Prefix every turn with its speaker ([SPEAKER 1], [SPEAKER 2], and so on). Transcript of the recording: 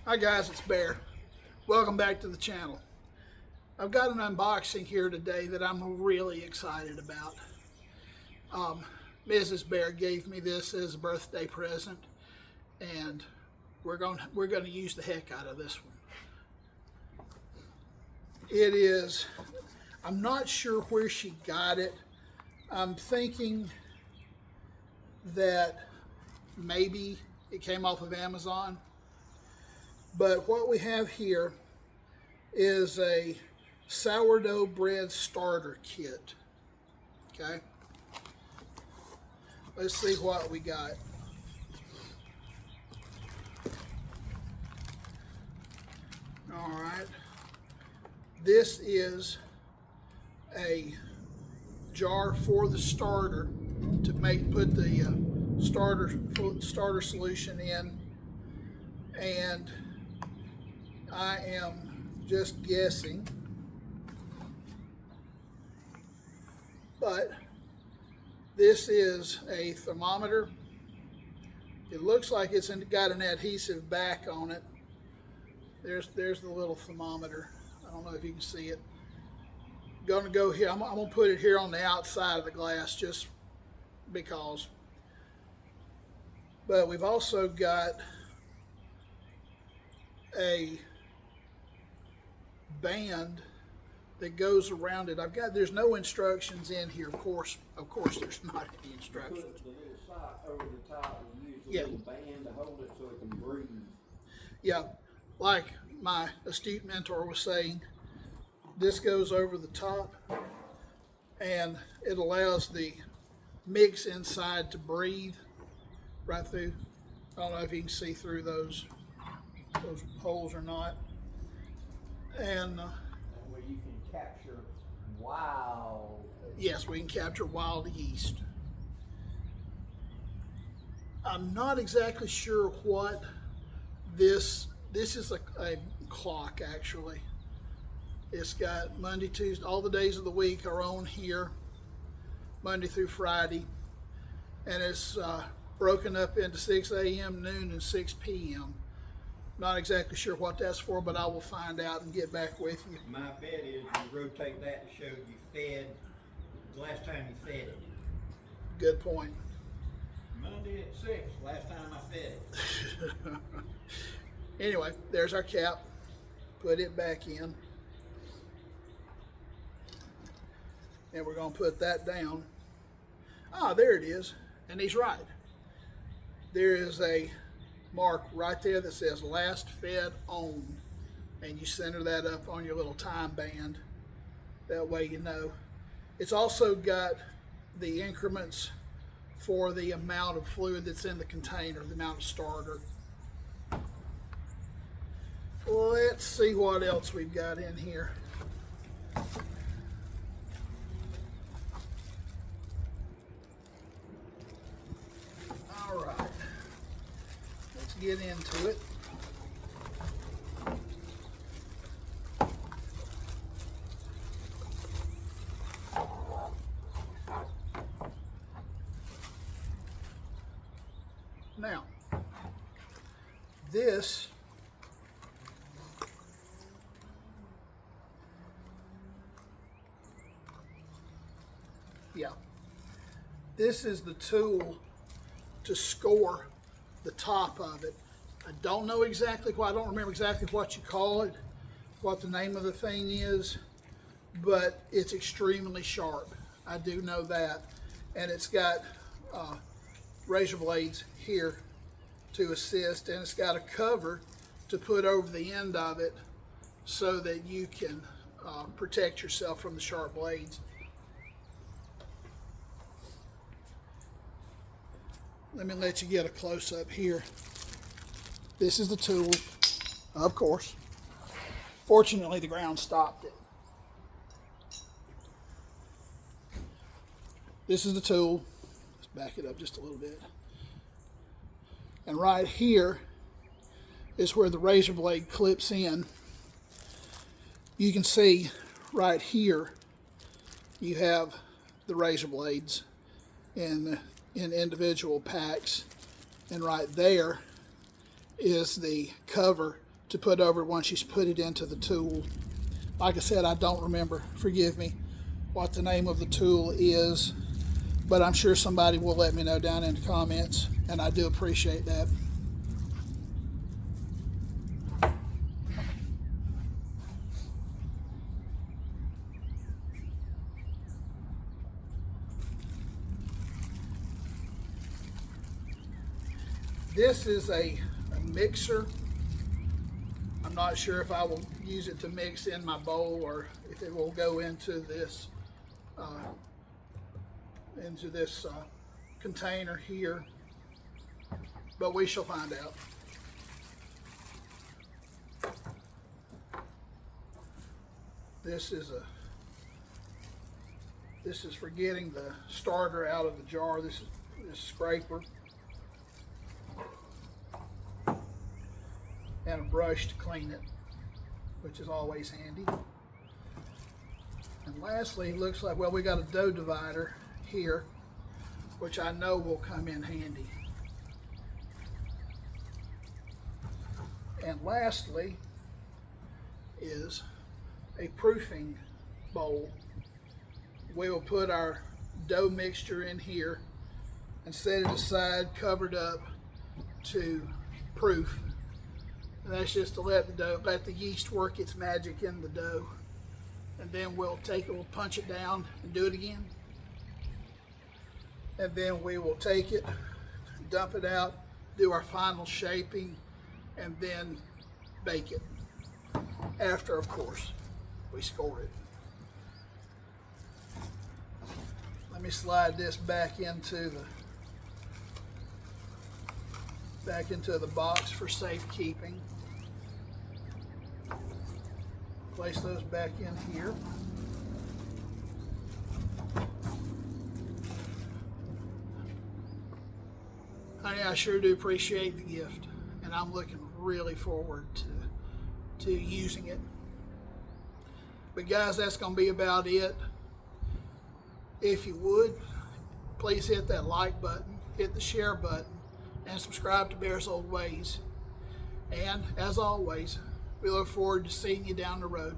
[SPEAKER 1] Hi guys, it's Bear. Welcome back to the channel. I've got an unboxing here today that I'm really excited about. Mrs. Bear gave me this as a birthday present, and we're going to use the heck out of this one. It is, I'm not sure where she got it. I'm thinking that maybe it came off of Amazon. But what we have here is a sourdough bread starter kit. Okay, let's see what we got. All right, this is a jar for the starter to put the starter solution in, and I am just guessing, but this is a thermometer. It looks like it's got an adhesive back on it. There's the little thermometer. I don't know if you can see it. Going to go here. I'm going to put it here on the outside of the glass just because. But we've also got a band that goes around it. There's no instructions in here. Of course there's not any instructions.
[SPEAKER 2] You put the little sock over the top and use the little band to hold it so it can breathe.
[SPEAKER 1] Yeah, like my astute mentor was saying, this goes over the top and it allows the mix inside to breathe right through. I don't know if you can see through those holes or not. And
[SPEAKER 2] where you can capture wild.
[SPEAKER 1] Yes, we can capture wild yeast. I'm not exactly sure what this is. A clock, actually. It's got Monday, Tuesday, all the days of the week are on here, Monday through Friday, and it's broken up into 6 a.m., noon, and 6 p.m. Not exactly sure what that's for, but I will find out and get back with you.
[SPEAKER 2] My bet is you rotate that to show you fed the last time you fed it.
[SPEAKER 1] Good point.
[SPEAKER 2] Monday at 6, last time I fed it.
[SPEAKER 1] Anyway, there's our cap. Put it back in. And we're going to put that down. Ah, there it is. And he's right. There is a mark right there that says last fed on, and you center that up on your little time band. That way you know. It's also got the increments for the amount of fluid that's in the container, the amount of starter. Let's see what else we've got in here. All right. Let's get into it. Now, this is the tool to score the top of it. I don't know exactly what, I don't remember exactly what you call it, what the name of the thing is, but it's extremely sharp. I do know that. And it's got razor blades here to assist, and it's got a cover to put over the end of it so that you can protect yourself from the sharp blades. Let me let you get a close-up here. This is the tool, of course. Fortunately, the ground stopped it. This is the tool. Let's back it up just a little bit. And right here is where the razor blade clips in. You can see right here you have the razor blades in individual packs, and right there is the cover to put over it once you put it into the tool. Like I said, I don't remember, forgive me, what the name of the tool is, but I'm sure somebody will let me know down in the comments, and I do appreciate that. This is a mixer. I'm not sure if I will use it to mix in my bowl or if it will go into this container here, but we shall find out. This is for getting the starter out of the jar. This is this scraper. And a brush to clean it, which is always handy. And lastly, it looks like, well, we got a dough divider here, which I know will come in handy. And lastly is a proofing bowl. We will put our dough mixture in here and set it aside, covered up to proof. And that's just to let the yeast work its magic in the dough. And then we'll take it, we'll punch it down and do it again. And then we will take it, dump it out, do our final shaping, and then bake it. After, of course, we score it. Let me slide this back into the box for safekeeping. Place those back in here. Honey, I sure do appreciate the gift, and I'm looking really forward to using it. But guys, that's going to be about it. If you would, please hit that like button, hit the share button, and subscribe to Bear's Old Ways. And as always, we look forward to seeing you down the road.